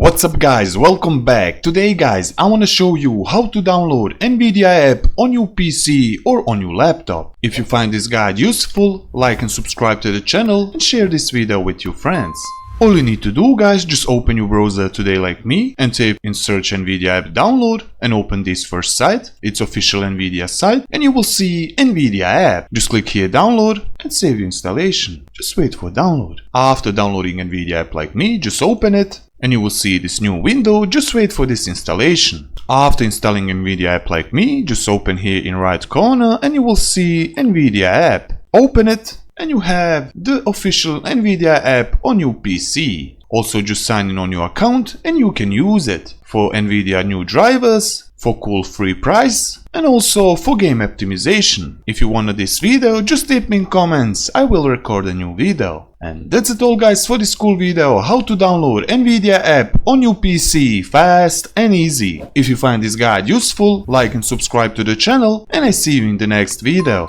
What's up guys, welcome back. Today guys, I wanna show you how to download Nvidia app on your PC or on your laptop. If you find this guide useful, like and subscribe to the channel and share this video with your friends. All you need to do guys, just open your browser today like me and type in search Nvidia app download and open this first site. It's official Nvidia site and you will see Nvidia app. Just click here download and save your installation. Just wait for download. After downloading Nvidia app like me, just open it and you will see this new window. Just wait for this installation. After installing Nvidia app like me, just open here in right corner and you will see Nvidia app. Open it and you have the official Nvidia app on your PC. Also just sign in on your account and you can use it for Nvidia new drivers, for cool free price and also for game optimization. If you wanted this video, just type me in comments, I will record a new video. And that's it all guys for this cool video, how to download Nvidia app on your PC fast and easy. If you find this guide useful, like and subscribe to the channel and I see you in the next video.